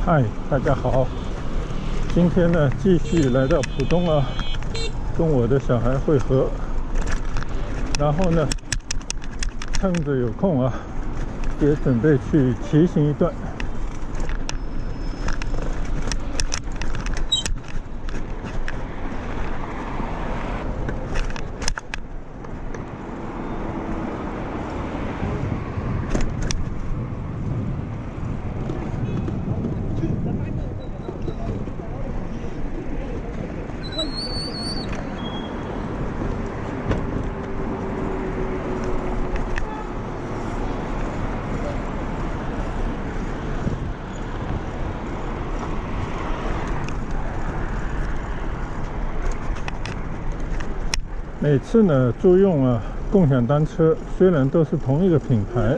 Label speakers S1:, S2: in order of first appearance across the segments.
S1: 嗨，大家好！今天呢，继续来到浦东啊，跟我的小孩会合。然后呢，趁着有空啊，也准备去骑行一段。每次呢租用共享单车，虽然都是同一个品牌，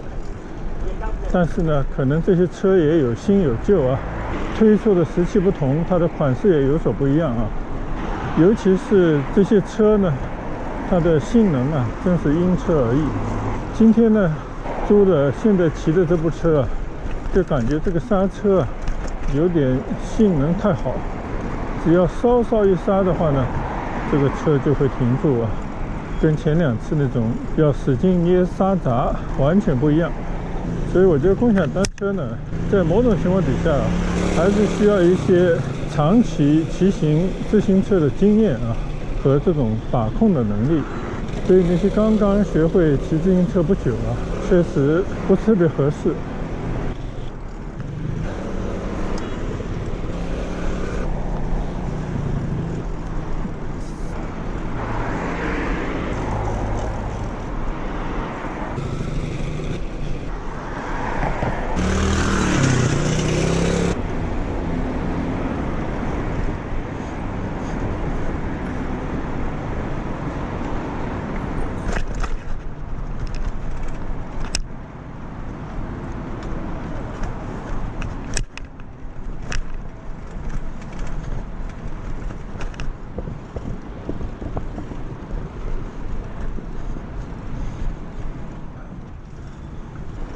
S1: 但是呢可能这些车也有新有旧啊，推出的时期不同，它的款式也有所不一样啊。尤其是这些车呢，它的性能真是因车而异。今天呢租的现在骑的这部车就感觉这个刹车有点性能太好，只要稍一刹的话呢，这个车就会停住跟前2次那种要使劲捏刹闸完全不一样。所以我觉得共享单车呢，在某种情况底下还是需要一些长期骑行自行车的经验和这种把控的能力。对于那些刚刚学会骑自行车不久确实不特别合适。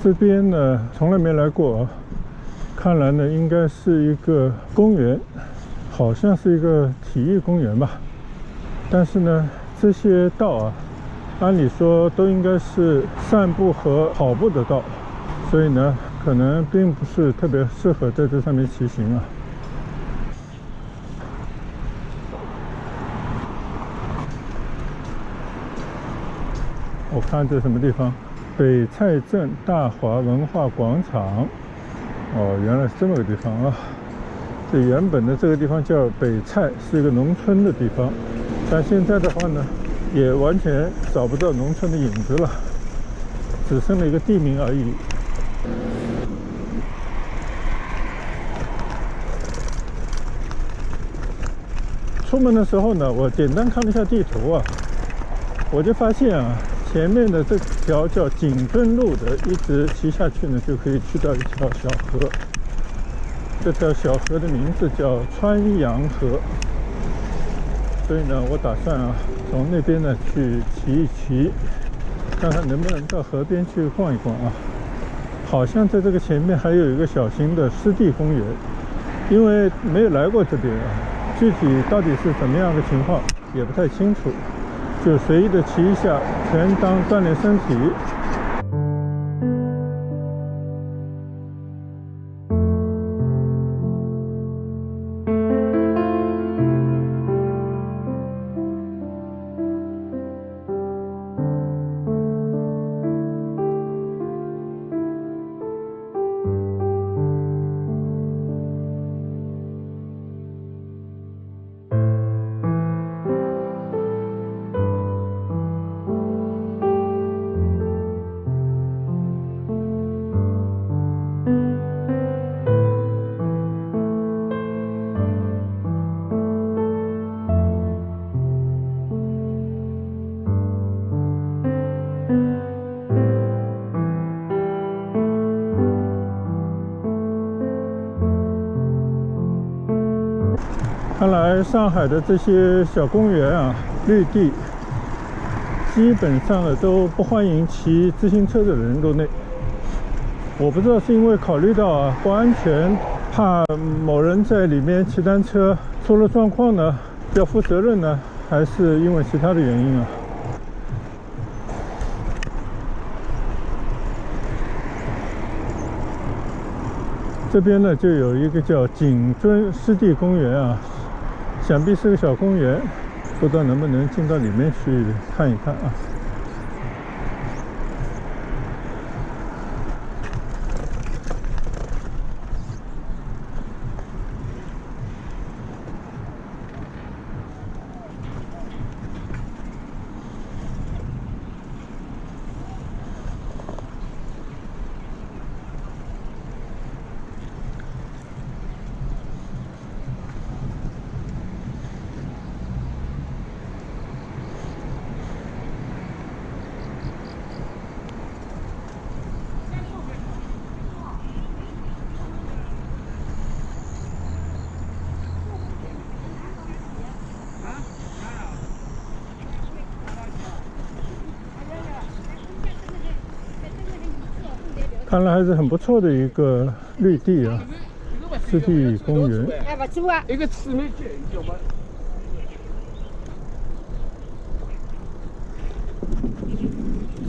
S1: 这边呢从来没来过看来呢应该是一个公园，好像是一个体育公园吧。但是呢这些道按理说都应该是散步和跑步的道，所以呢可能并不是特别适合在这上面骑行我看这什么地方？北蔡镇大华文化广场。原来是这么个地方这原本的这个地方叫北蔡，是一个农村的地方，但现在的话呢也完全找不到农村的影子了，只剩了一个地名而已。出门的时候呢，我简单看了一下地图我就发现前面的这条叫景墩路的，一直骑下去呢，就可以去到一条小河。这条小河的名字叫川阳河。所以呢，我打算从那边呢去骑一骑，看看能不能到河边去逛一逛好像在这个前面还有一个小型的湿地公园，因为没有来过这边具体到底是怎么样的情况也不太清楚。就随意的骑一下，全当锻炼身体。看来上海的这些小公园绿地，基本上都不欢迎骑自行车的人入内。我不知道是因为考虑到不安全，怕某人在里面骑单车出了状况呢，要负责任呢，还是因为其他的原因啊？这边呢就有一个叫景尊湿地公园啊，想必是个小公园，不知道能不能进到里面去看一看啊。看来还是很不错的一个绿地啊，湿地公园。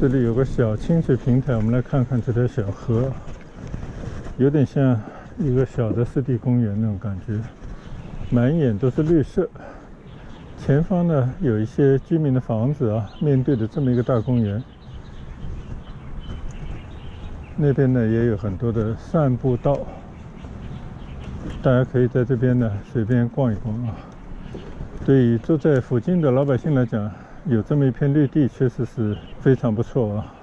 S1: 这里有个小清水平台，我们来看看这条小河，有点像一个小的湿地公园那种感觉，满眼都是绿色。前方呢有一些居民的房子啊，面对着这么一个大公园。那边呢也有很多的散步道，大家可以在这边呢随便逛一逛啊。对于住在附近的老百姓来讲，有这么一片绿地确实是非常不错啊。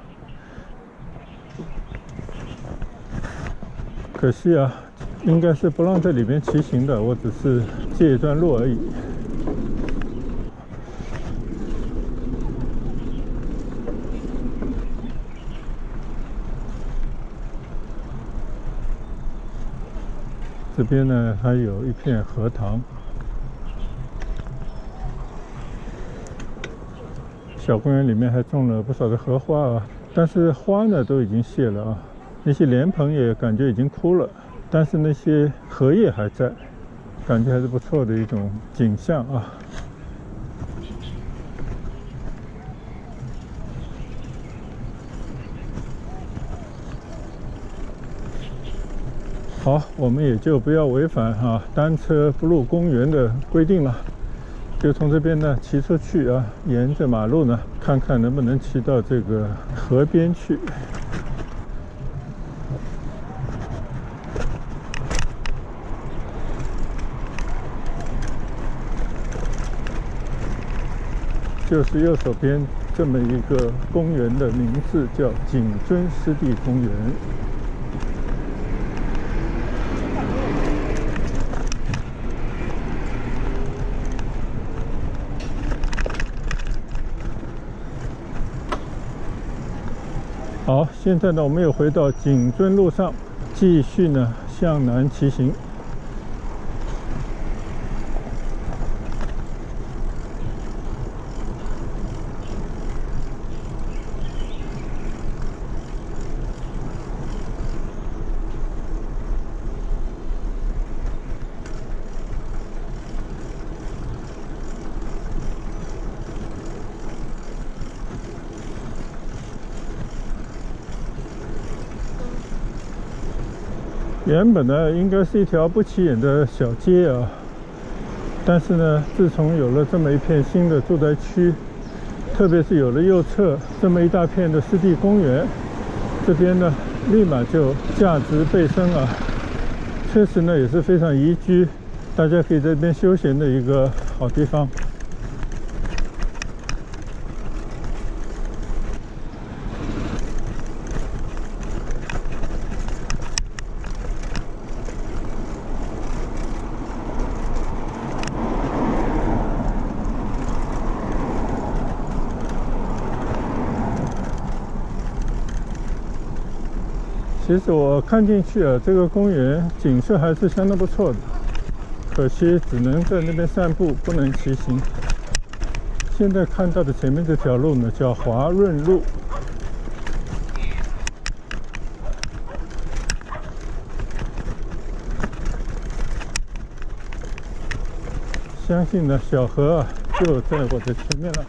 S1: 可惜啊，应该是不让在里面骑行的，我只是借一段路而已。这边呢还有一片荷塘，小公园里面还种了不少的荷花啊，但是花呢都已经谢了啊，那些莲蓬也感觉已经枯了，但是那些荷叶还在，感觉还是不错的一种景象啊。好，我们也就不要违反单车不入公园的规定了，就从这边呢骑出去啊，沿着马路呢，看看能不能骑到这个河边去。就是右手边这么一个公园的名字叫景尊湿地公园。好，现在呢，我们又回到景尊路上，继续呢向南骑行。原本呢应该是一条不起眼的小街啊，但是呢，自从有了这么一片新的住宅区，特别是有了右侧这么一大片的湿地公园，这边呢立马就价值倍升啊！确实呢也是非常宜居，大家可以在这边休闲的一个好地方。其实我看进去啊，这个公园景色还是相当不错的，可惜只能在那边散步，不能骑行。现在看到的前面这条路呢，叫华润路。相信呢，小河啊就在我的前面了。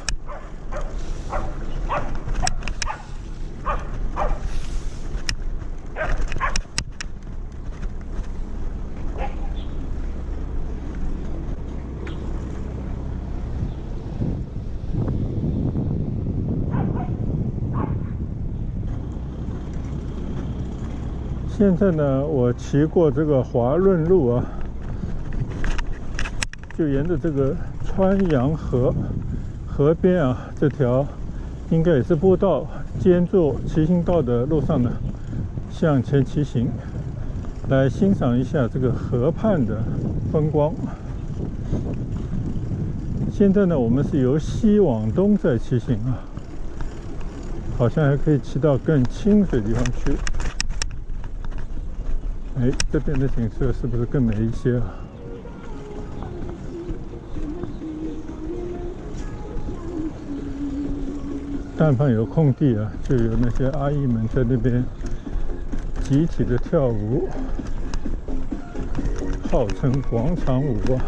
S1: 现在呢，我骑过这个华润路啊，就沿着这个川阳河边啊，这条应该也是步道兼做骑行道的路上呢，向前骑行，来欣赏一下这个河畔的风光。现在呢，我们是由西往东在骑行啊，好像还可以骑到更清水的地方去。哎，这边的景色是不是更美一些啊？但凡有空地啊，就有那些阿姨们在那边集体的跳舞，号称广场舞啊。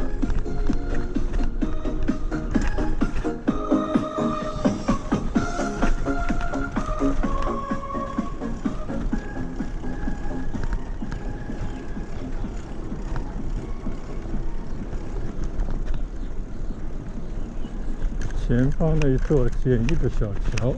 S1: 前方的一座简易的小桥，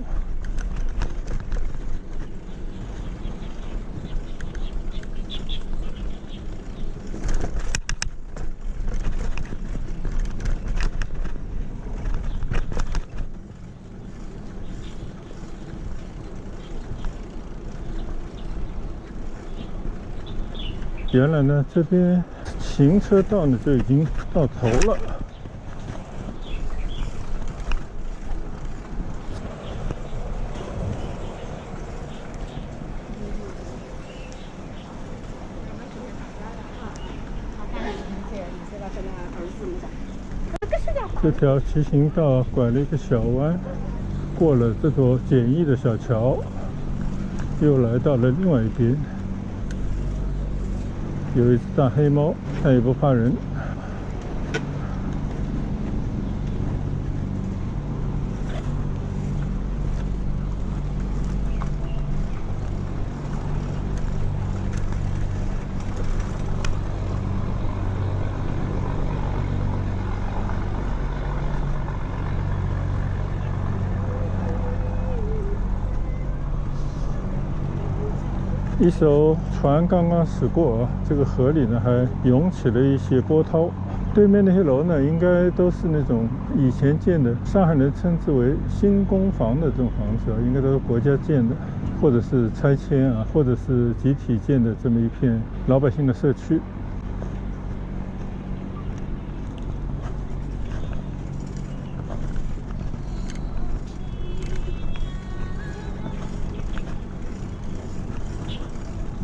S1: 原来呢，这边行车道呢就已经到头了。这条骑行道拐了一个小弯，过了这座简易的小桥，又来到了另外一边。有一只大黑猫，它也不怕人。一艘船刚刚驶过啊，这个河里呢还涌起了一些波涛。对面那些楼呢，应该都是那种以前建的，上海人称之为新公房的这种房子啊，应该都是国家建的，或者是拆迁啊，或者是集体建的这么一片老百姓的社区。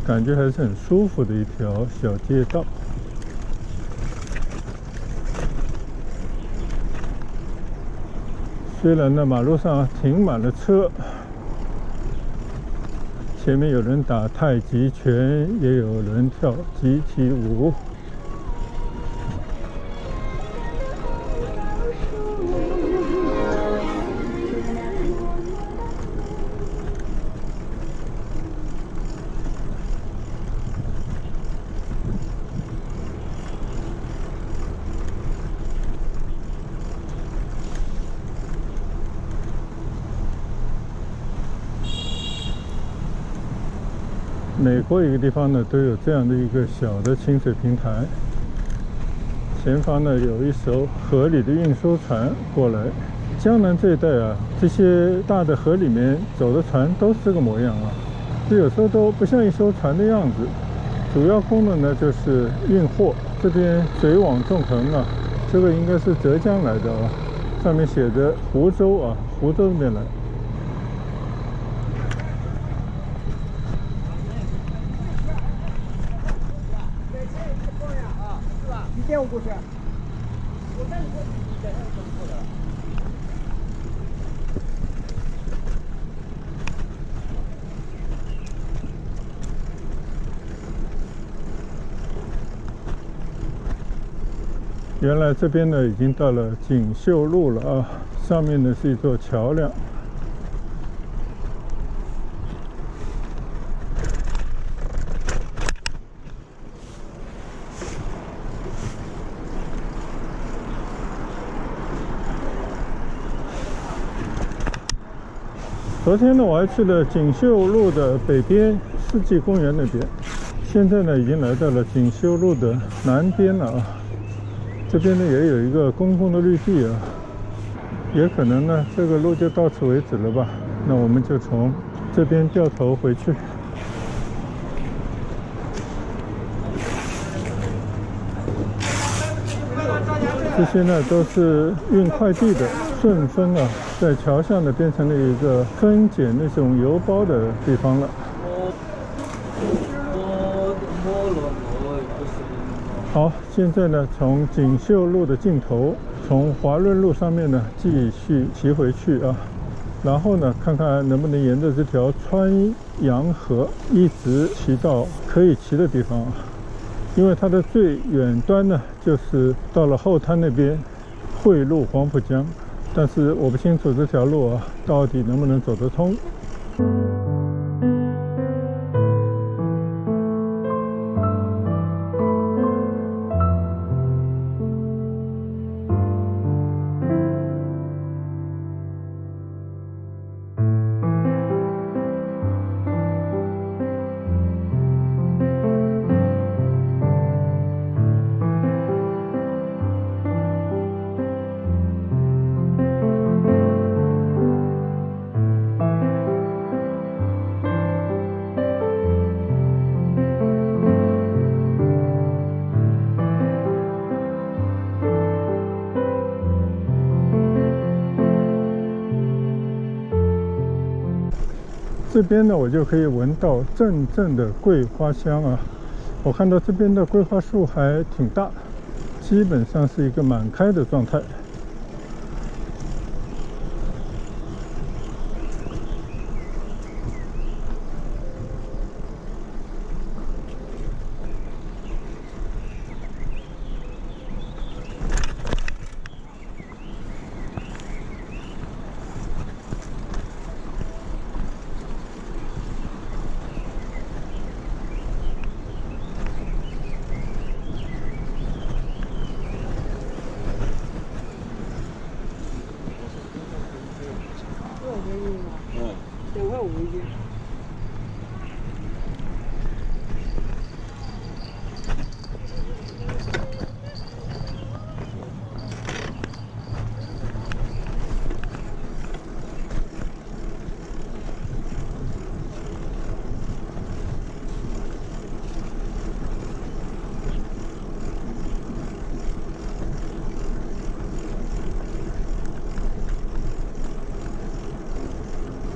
S1: 感觉还是很舒服的一条小街道。虽然呢，马路上停满了车，前面有人打太极拳，也有人跳集体舞。每过一个地方呢，都有这样的一个小的清水平台。前方呢有一艘河里的运输船过来。江南这一带啊，这些大的河里面走的船都是这个模样啊，这有时候都不像一艘船的样子。主要功能呢就是运货。这边水网纵横啊，这个应该是浙江来的啊，上面写着湖州啊，湖州这边来。
S2: 1.5过去。我看你这1.2都过的。
S1: 原来这边呢已经到了锦绣路了啊，上面呢是一座桥梁。昨天呢我还去了锦绣路的北边世纪公园那边，现在呢已经来到了锦绣路的南边了啊。这边呢也有一个公共的绿地啊，也可能呢这个路就到此为止了吧。那我们就从这边掉头回去。这些呢都是运快递的顺丰啊，在桥上呢变成了一个分拣那种邮包的地方了。好，现在呢，从锦绣路的尽头，从华润路上面呢继续骑回去啊，然后呢，看看能不能沿着这条川洋河一直骑到可以骑的地方，因为它的最远端呢就是到了后滩那边汇入黄浦江，但是我不清楚这条路啊到底能不能走得通。这边呢，我就可以闻到阵阵的桂花香啊！我看到这边的桂花树还挺大，基本上是一个满开的状态。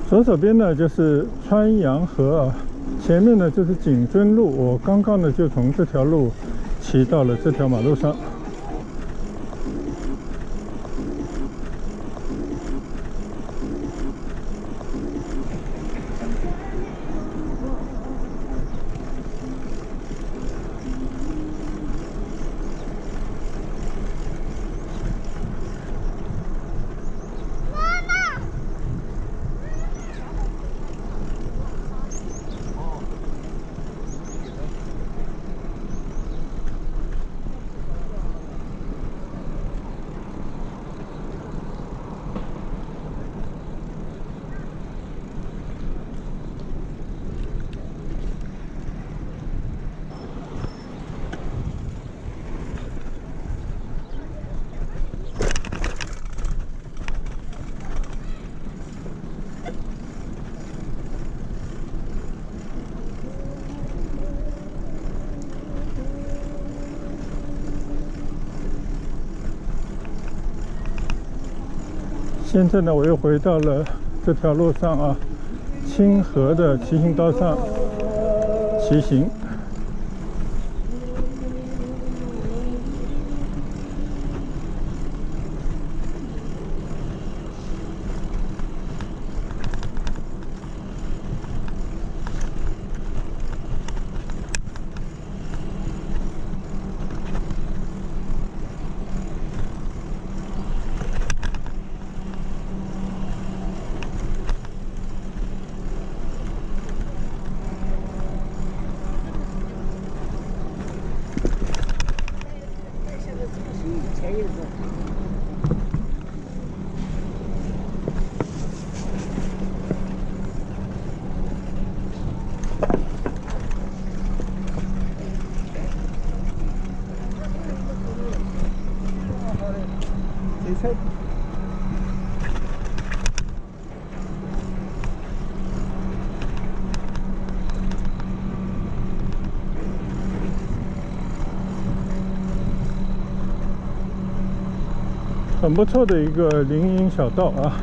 S1: 左手边呢就是川洋河啊，前面呢就是锦尊路。我刚刚呢就从这条路骑到了这条马路上。现在呢，我又回到了这条路上啊，清河的骑行道上骑行。很不错的一个林荫小道啊。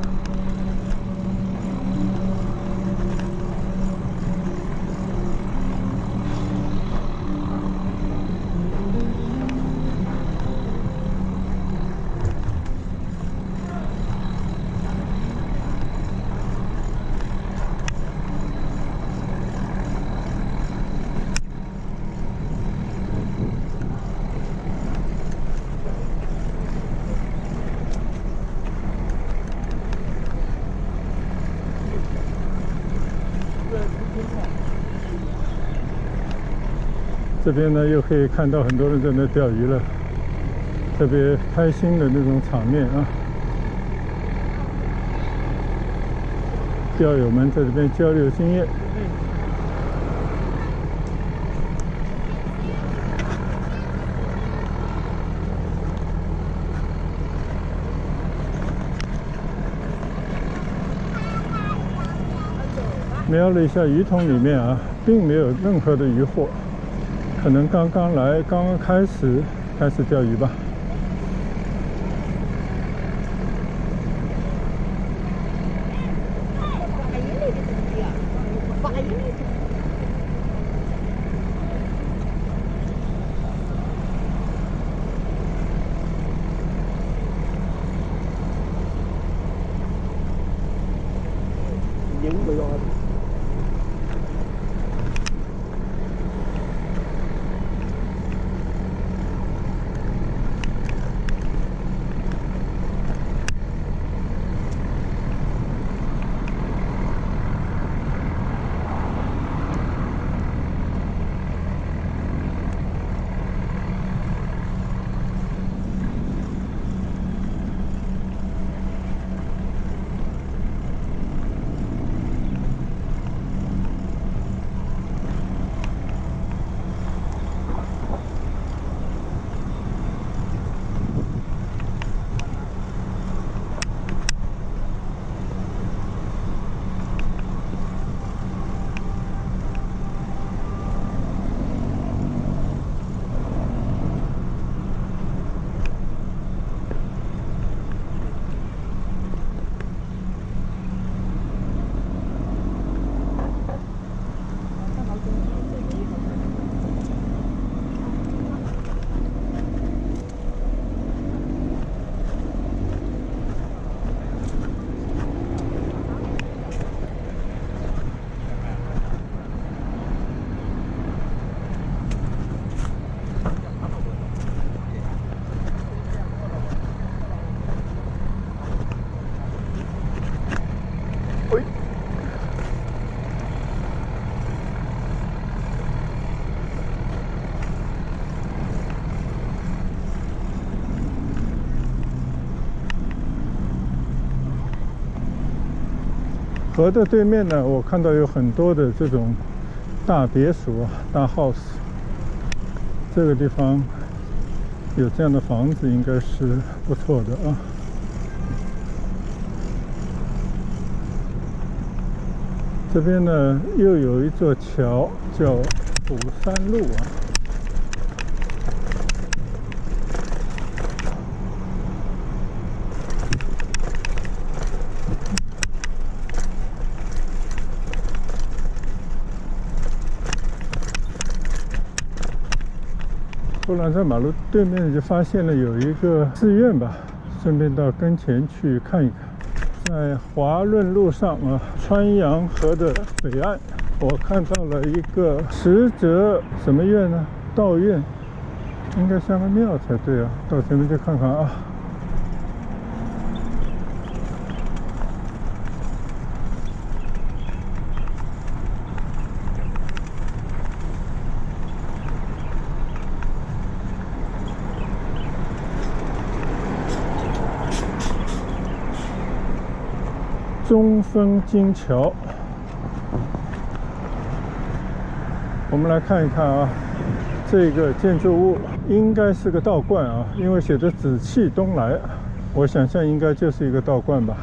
S1: 这边呢，又可以看到很多人在那钓鱼了，特别开心的那种场面啊！钓友们在这边交流经验。瞄了一下鱼桶里面啊，并没有任何的渔获。可能刚刚来，刚刚开始钓鱼吧。河的对面呢，我看到有很多的这种大别墅啊，大 house。这个地方有这样的房子，应该是不错的啊。这边呢，又有一座桥，叫釜山路啊。后来在马路对面就发现了有一个寺院吧，顺便到跟前去看一看。在华润路上啊，川阳河的北岸，我看到了一个石泽什么院呢？道院，应该像个庙才对啊，到前面去看看啊。中分金桥，我们来看一看啊，这个建筑物应该是个道观啊，因为写着“紫气东来”，我想象应该就是一个道观吧。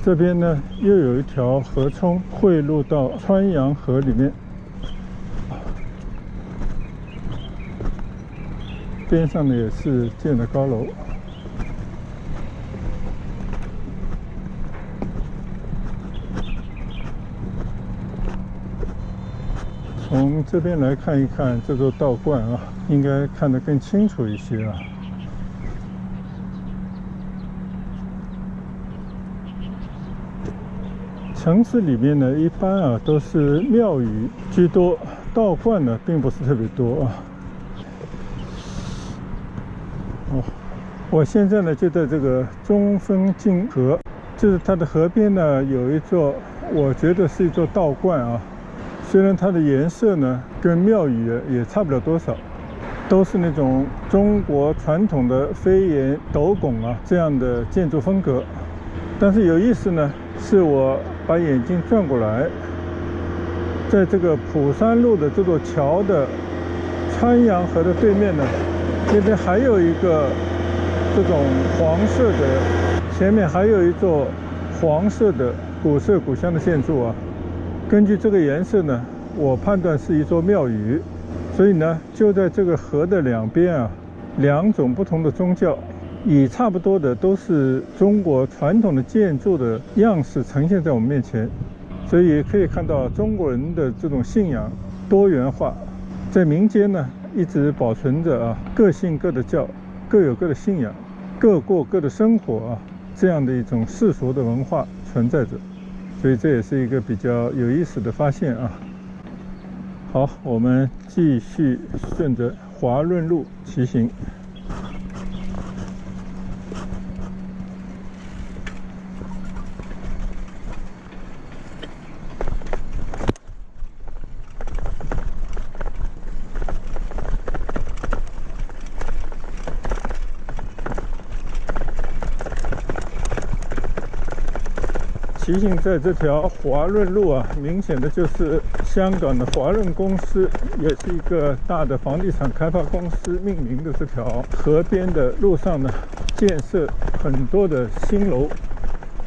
S1: 这边呢，又有一条河冲汇入到川阳河里面。边上呢也是建的高楼。从这边来看一看这座道观啊，应该看得更清楚一些啊。城市里面呢，一般啊都是庙宇居多，道观呢并不是特别多啊。哦，我现在呢就在这个中分泾河，就是它的河边呢有一座，我觉得是一座道观啊。虽然它的颜色呢跟庙宇也差不了多少，都是那种中国传统的飞檐斗拱啊这样的建筑风格，但是有意思呢，是我把眼睛转过来，在这个蒲山路的这座桥的川阳河的对面呢，那边还有一个这种黄色的，前面还有一座黄色的古色古香的建筑啊。根据这个颜色呢，我判断是一座庙宇，所以呢，就在这个河的两边啊，两种不同的宗教，以差不多的都是中国传统的建筑的样式呈现在我们面前，所以可以看到中国人的这种信仰多元化，在民间呢一直保存着啊，各信各的教，各有各的信仰，各过各的生活啊，这样的一种世俗的文化存在着。所以这也是一个比较有意思的发现啊。好，我们继续顺着华润路骑行。骑行在这条华润路啊，明显的就是香港的华润公司，也是一个大的房地产开发公司命名的这条河边的路上呢，建设很多的新楼，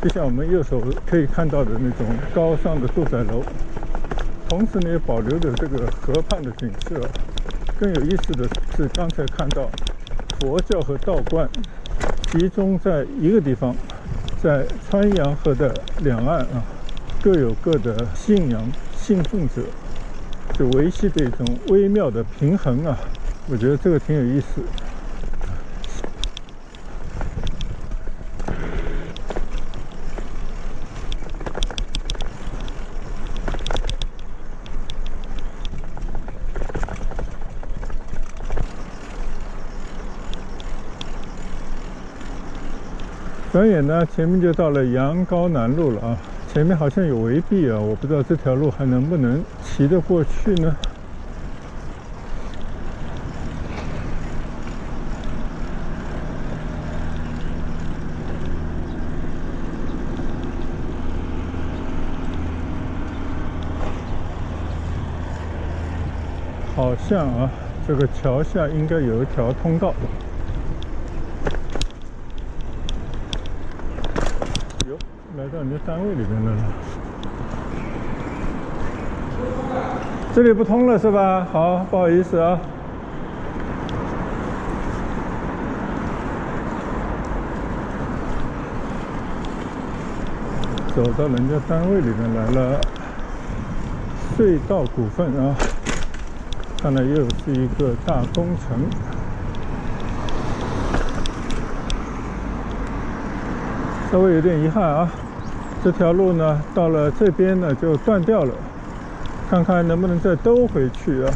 S1: 就像我们右手可以看到的那种高尚的住宅楼，同时呢也保留着这个河畔的景色。更有意思的是，刚才看到佛教和道观集中在一个地方。在川阳河的两岸啊，各有各的信仰信奉者，就维系这种微妙的平衡啊，我觉得这个挺有意思。转眼呢，前面就到了阳高南路了啊！前面好像有围壁啊，我不知道这条路还能不能骑得过去呢？好像啊，这个桥下应该有一条通道。来到你的单位里面来了，这里不通了是吧？好，不好意思啊。走到人家单位里面来了，隧道股份啊，看来又是一个大工程。稍微有点遗憾啊。这条路呢，到了这边呢就断掉了，看看能不能再兜回去啊。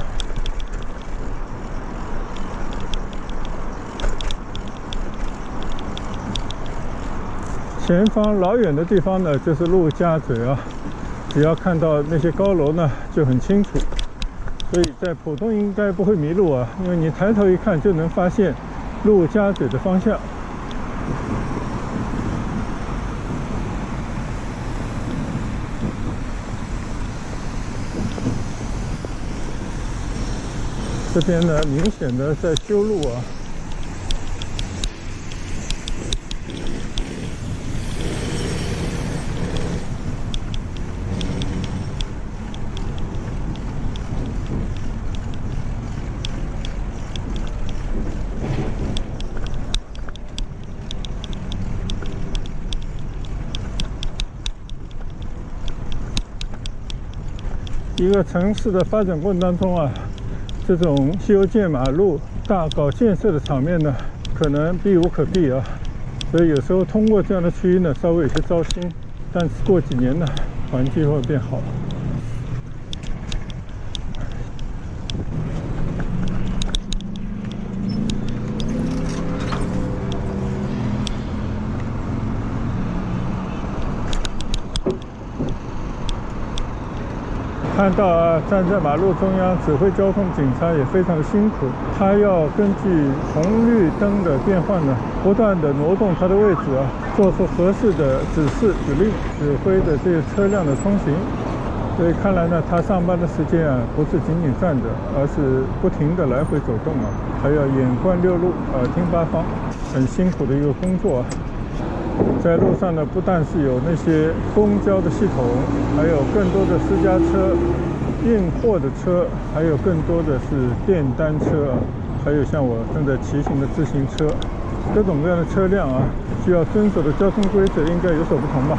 S1: 前方老远的地方呢，就是陆家嘴啊，只要看到那些高楼呢，就很清楚。所以在浦东应该不会迷路啊，因为你抬头一看就能发现陆家嘴的方向。这边呢，明显的在修路啊。一个城市的发展过程当中啊，这种修建马路、大搞建设的场面呢，可能避无可避啊。所以有时候通过这样的区域呢，稍微有些糟心，但是过几年呢，环境会变好。看到啊，站在马路中央指挥交通警察也非常的辛苦，他要根据红绿灯的变换呢，不断的挪动他的位置啊，做出合适的指示指令，指挥的这些车辆的通行。所以看来呢，他上班的时间啊，不是仅仅站着，而是不停的来回走动啊，还要眼观六路，耳听八方，很辛苦的一个工作啊。在路上呢，不但是有那些公交的系统，还有更多的私家车、运货的车，还有更多的是电单车啊，还有像我正在骑行的自行车，各种各样的车辆啊，需要遵守的交通规则应该有所不同吧。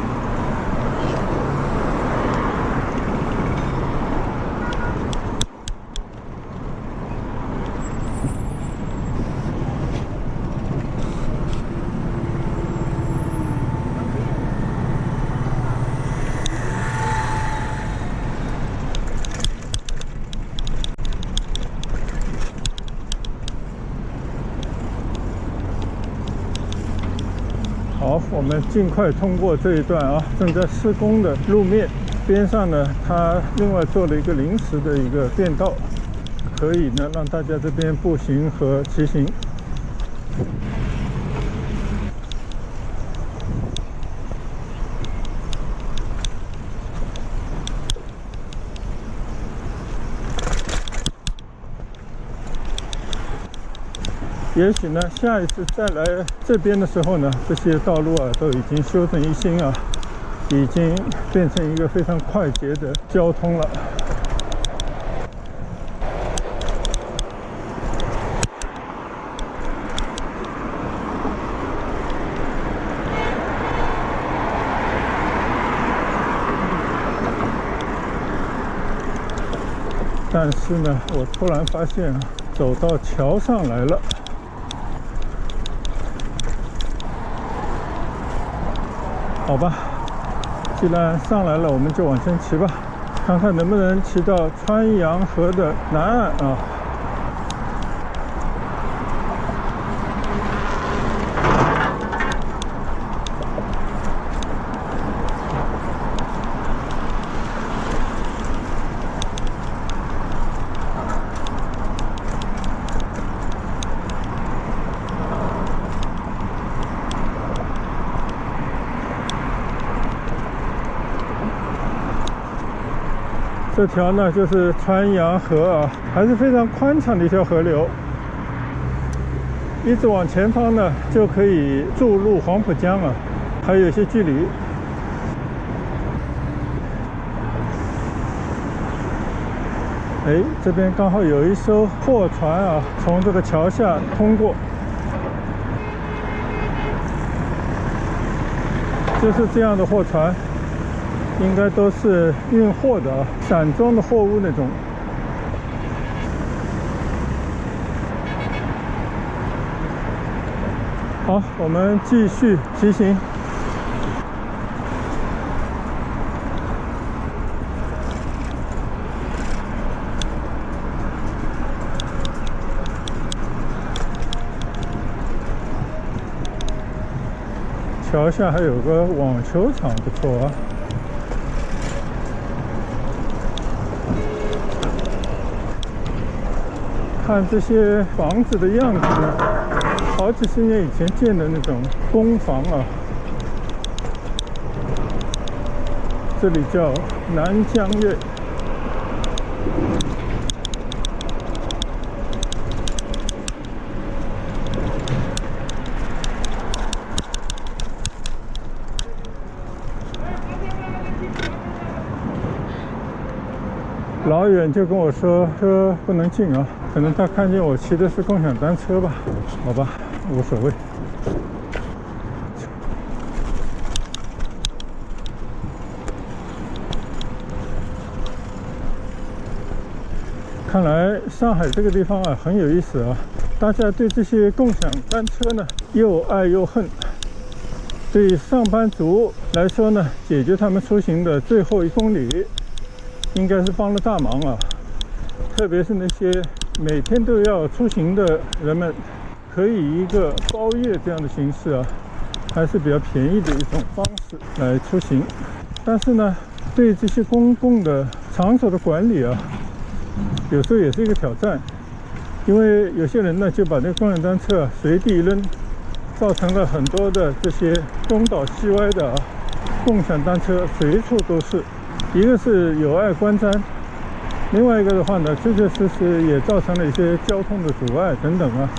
S1: 好，我们尽快通过这一段啊，正在施工的路面边上呢，它另外做了一个临时的一个便道，可以呢让大家这边步行和骑行。也许呢，下一次再来这边的时候呢，这些道路啊都已经修整一新啊，已经变成一个非常快捷的交通了。但是呢，我突然发现啊，走到桥上来了。好吧，既然上来了，我们就往前骑吧，看看能不能骑到川洋河的南岸啊。这条呢就是川洋河啊，还是非常宽敞的一条河流。一直往前方呢，就可以注入黄浦江啊，还有一些距离。哎，这边刚好有一艘货船啊，从这个桥下通过。就是这样的货船。应该都是运货的啊，散装的货物那种。好，我们继续骑行。桥下还有个网球场，不错啊。看这些房子的样子呢，好几十年以前建的那种公房啊。这里叫南江苑。老远就跟我说车不能进啊，可能他看见我骑的是共享单车吧，好吧，无所谓。看来上海这个地方啊很有意思啊，大家对这些共享单车呢又爱又恨。对上班族来说呢，解决他们出行的最后1公里，应该是帮了大忙啊。特别是那些每天都要出行的人们，可以以一个包月这样的形式啊，还是比较便宜的一种方式来出行。但是呢，对这些公共的场所的管理啊，有时候也是一个挑战，因为有些人呢就把那个共享单车随地一扔，造成了很多的这些东倒西歪的共享单车随处都是。一个是有碍观瞻，另外一个的话呢，确确实实也造成了一些交通的阻碍等等啊。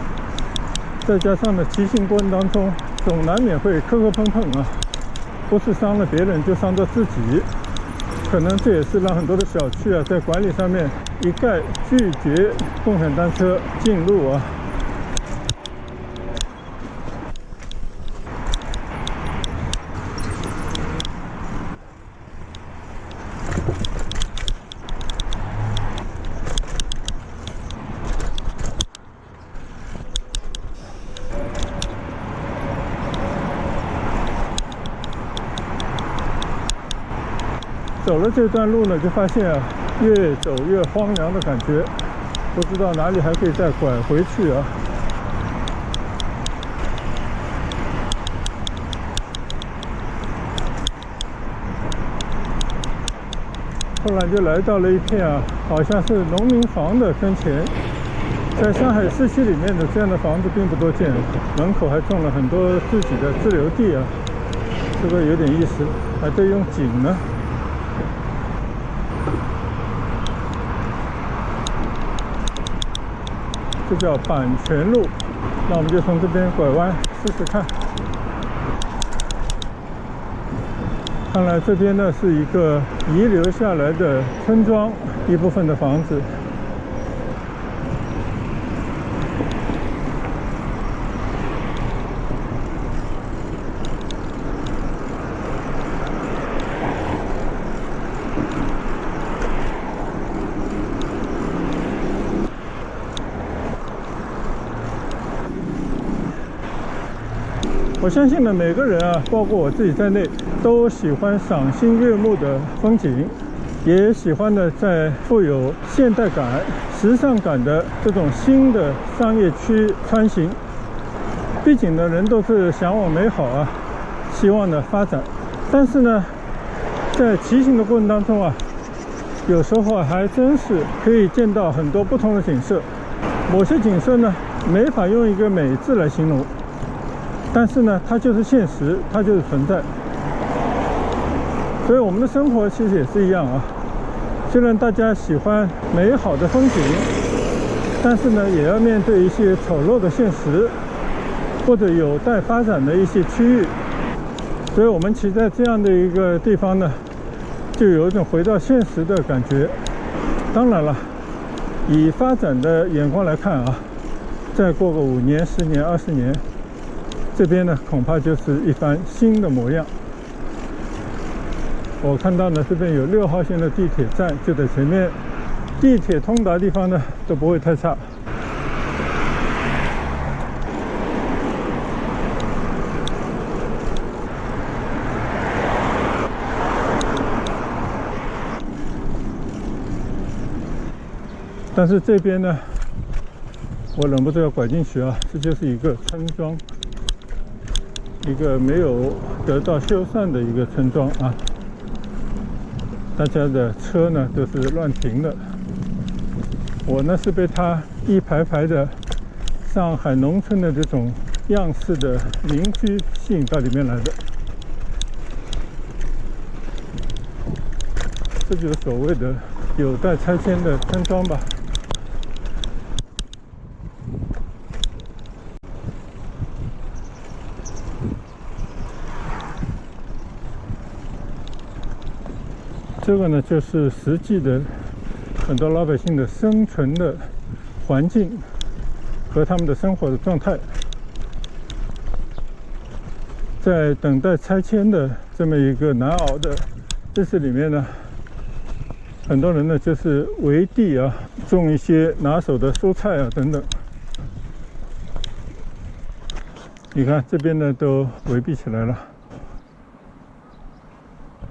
S1: 再加上呢，骑行过程当中总难免会磕磕碰碰啊，不是伤了别人就伤到自己。可能这也是让很多的小区啊，在管理上面一概拒绝共享单车进入啊。走了这段路呢，就发现啊，越走越荒凉的感觉，不知道哪里还可以再拐回去啊。后来就来到了一片啊，好像是农民房的跟前。在上海市区里面的这样的房子并不多见，门口还种了很多自己的自留地啊，这个有点意思，还得用井呢。这叫板泉路，那我们就从这边拐弯试试看。看来这边呢是一个遗留下来的村庄一部分的房子。我相信呢，每个人啊，包括我自己在内，都喜欢赏心悦目的风景，也喜欢呢在富有现代感、时尚感的这种新的商业区穿行。毕竟呢，人都是向往美好啊，希望呢发展。但是呢，在骑行的过程当中啊，有时候还真是可以见到很多不同的景色。某些景色呢，没法用一个美字来形容。但是呢，它就是现实，它就是存在。所以我们的生活其实也是一样啊。虽然大家喜欢美好的风景，但是呢，也要面对一些丑陋的现实，或者有待发展的一些区域。所以我们骑在这样的一个地方呢，就有一种回到现实的感觉。当然了，以发展的眼光来看啊，再过个5年、10年、20年。这边呢，恐怕就是一番新的模样。我看到呢，这边有6号线的地铁站就在前面，地铁通达地方呢都不会太差。但是这边呢，我忍不住要拐进去啊，这就是一个村庄。一个没有得到修缮的一个村庄啊，大家的车呢都是乱停的。我呢是被它一排排的上海农村的这种样式的民居吸引到里面来的。这就是所谓的有待拆迁的村庄吧。这个呢，就是实际的很多老百姓的生存的环境和他们的生活的状态。在等待拆迁的这么一个难熬的日子里面呢，很多人呢就是围地啊，种一些拿手的蔬菜啊等等。你看这边呢都围蔽起来了，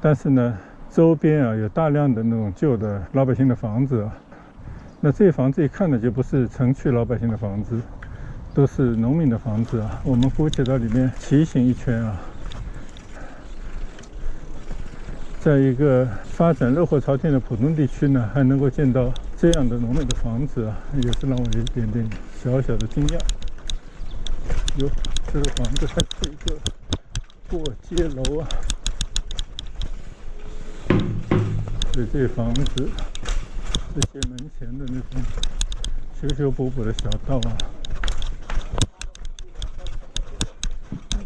S1: 但是呢周边啊有大量的那种旧的老百姓的房子啊。那这些房子一看呢就不是城区老百姓的房子，都是农民的房子啊。我们姑且到里面骑行一圈啊。在一个发展热火朝天的浦东地区呢，还能够见到这样的农民的房子啊，也是让我有一点点小小的惊讶。哟，这个房子还是一个过街楼啊！所以这些房子，这些门前的那种修修补补的小道啊，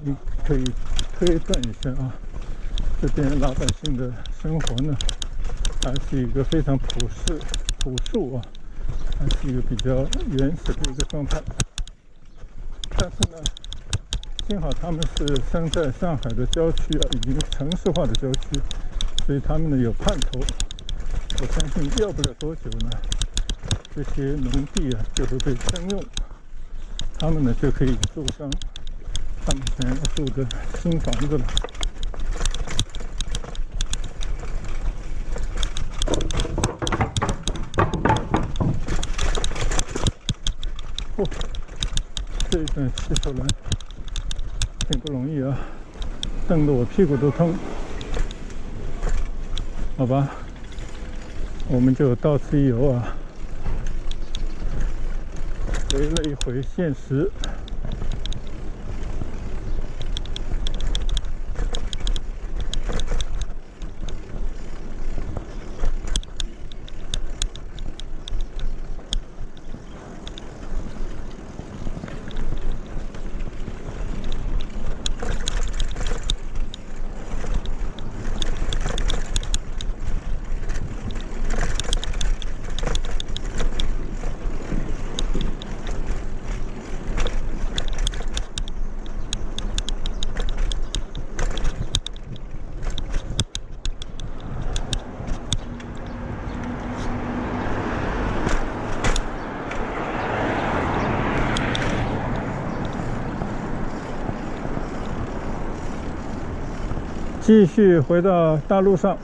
S1: 你可以推断一下啊。这边老百姓的生活呢，还是一个非常朴素啊，还是一个比较原始的一个状态。但是呢，幸好他们是生在上海的郊区啊，已经城市化的郊区，所以他们呢有盼头。我相信要不了多久呢，这些农地啊就会被征用，他们呢就可以住上他们想要住的新房子了。这一段石头栏挺不容易啊，蹬得我屁股都痛。好吧，我们就到此一游啊，回了一回现实。继续回到大路上。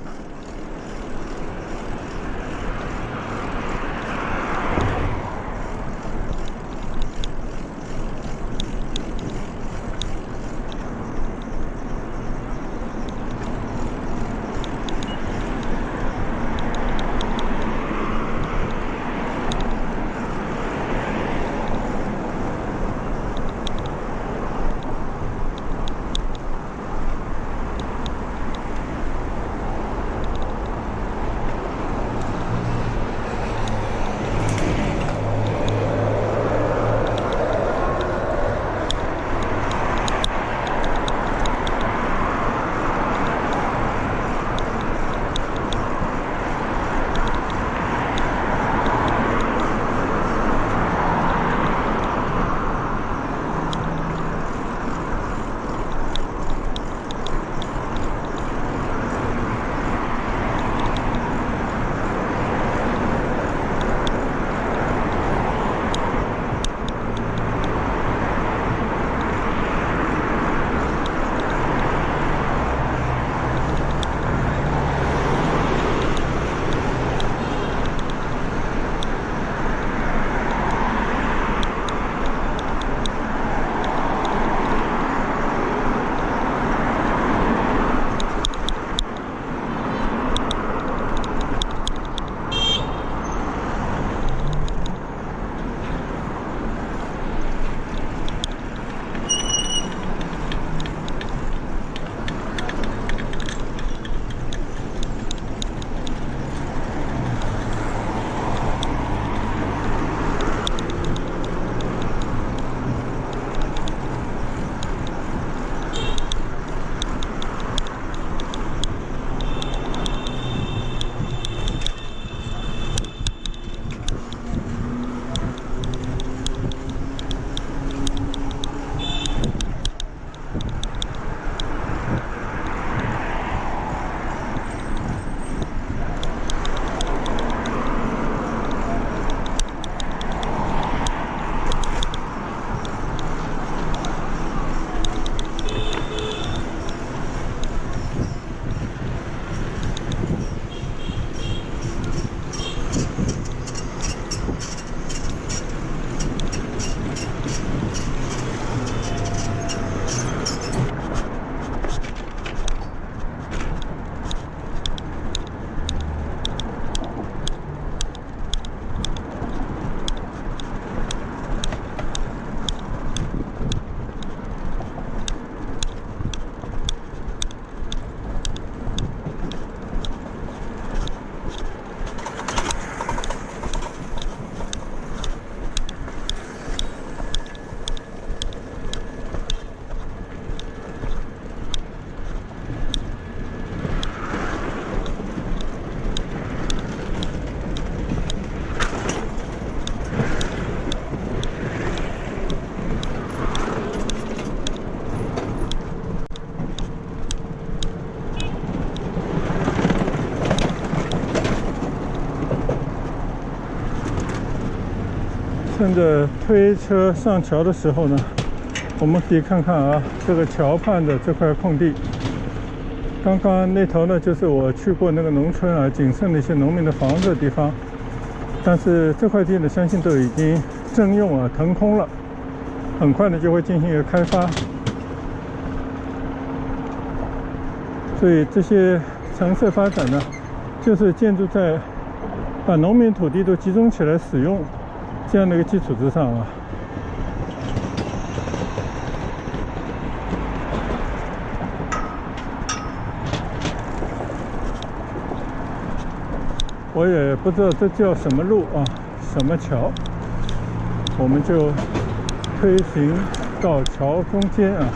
S1: 趁着推车上桥的时候呢，我们可以看看啊，这个桥畔的这块空地。刚刚那头呢，就是我去过那个农村啊，仅剩的一些农民的房子的地方。但是这块地呢，相信都已经征用啊，腾空了，很快呢就会进行一个开发。所以这些城市发展呢，就是建筑在把农民土地都集中起来使用这样的一个基础之上啊。我也不知道这叫什么路啊，什么桥，我们就推行到桥中间啊。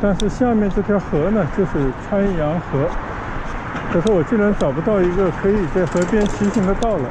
S1: 但是下面这条河呢，就是川阳河，可是我竟然找不到一个可以在河边骑行的道了。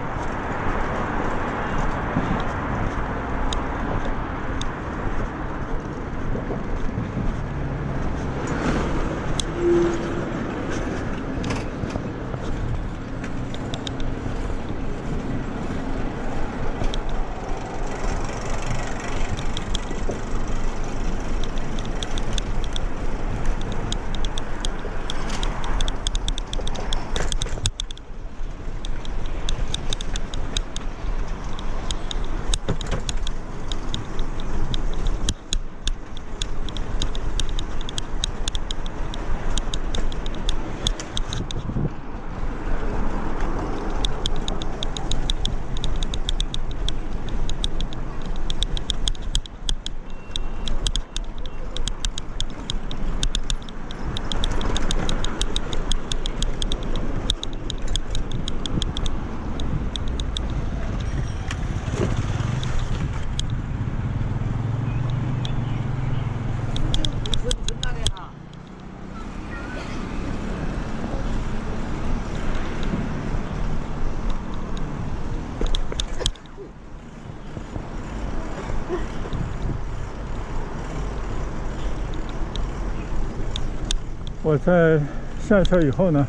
S1: 我在下桥以后呢，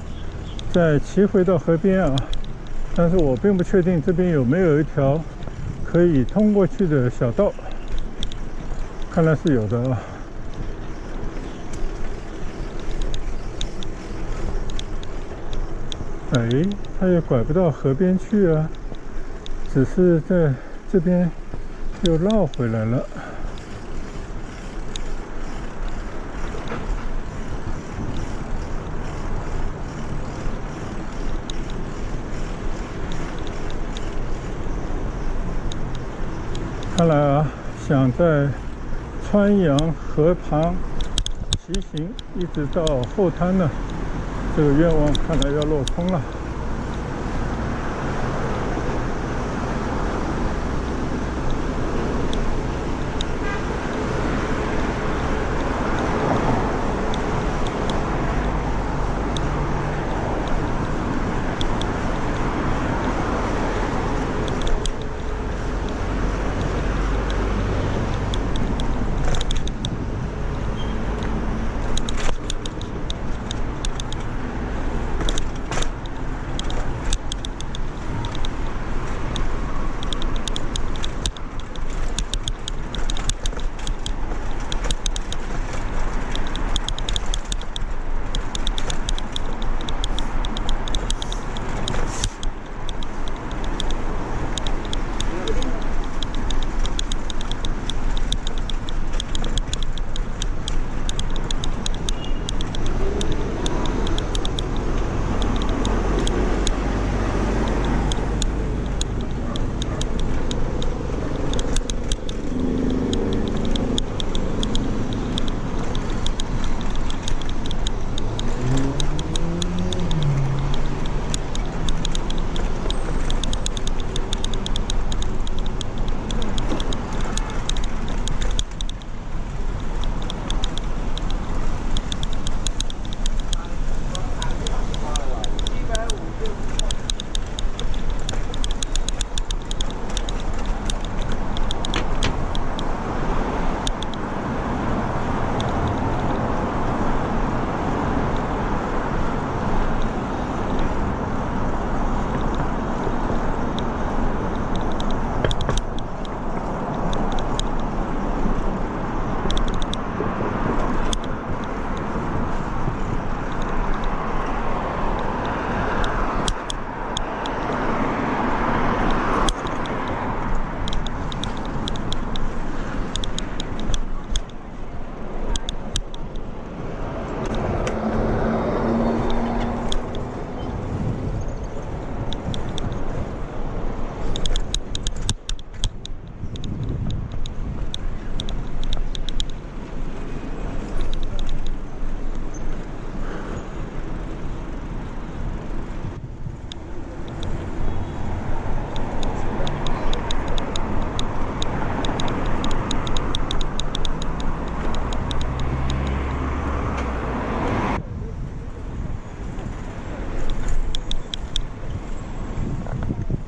S1: 再骑回到河边啊，但是我并不确定这边有没有一条可以通过去的小道，看来是有的啊。哎，它也拐不到河边去啊，只是在这边又绕回来了。看来啊，想在川阳河旁骑行一直到后滩呢，这个愿望看来要落空了。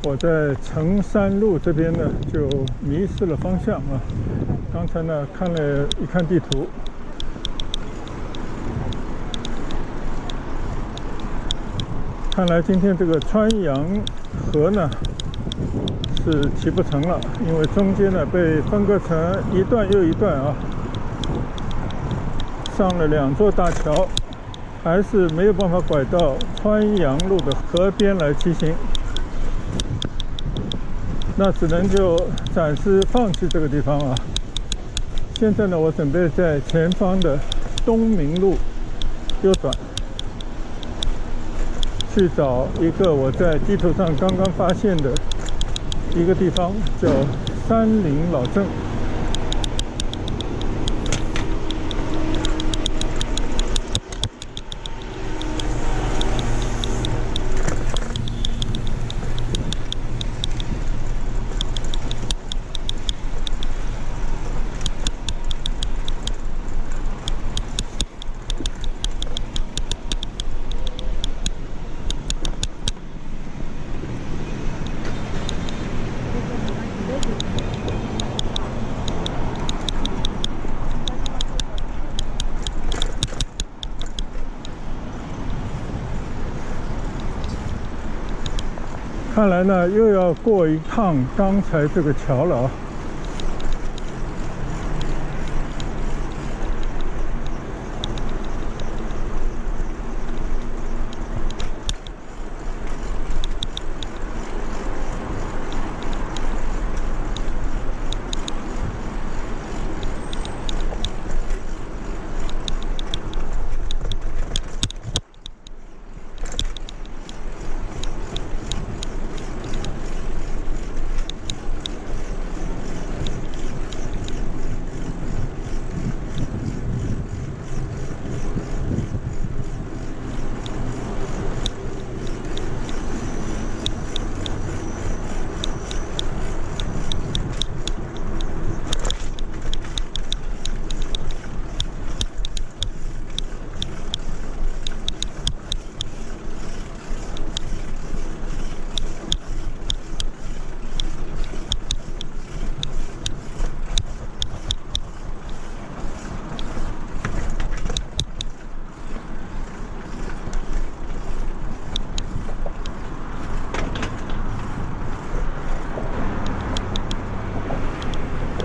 S1: 我在城山路这边呢就迷失了方向啊。刚才呢看地图，看来今天这个川阳河呢是骑不成了，因为中间呢被分割成一段又一段啊，上了2座大桥，还是没有办法拐到川阳路的河边来骑行。那只能就暂时放弃这个地方啊。现在呢，我准备在前方的东明路右转，去找一个我在地图上刚刚发现的一个地方，叫山林老镇。看来呢，又要过一趟刚才这个桥了啊。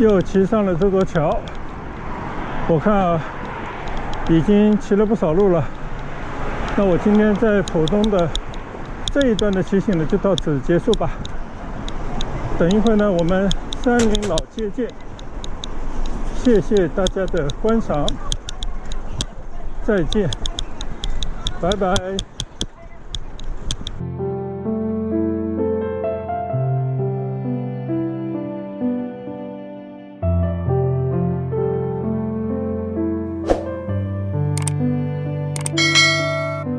S1: 又骑上了这座桥，我看啊，已经骑了不少路了。那我今天在浦东的这一段的骑行呢，就到此结束吧。等一会呢，我们山林老街见。谢谢大家的观赏，再见，拜拜。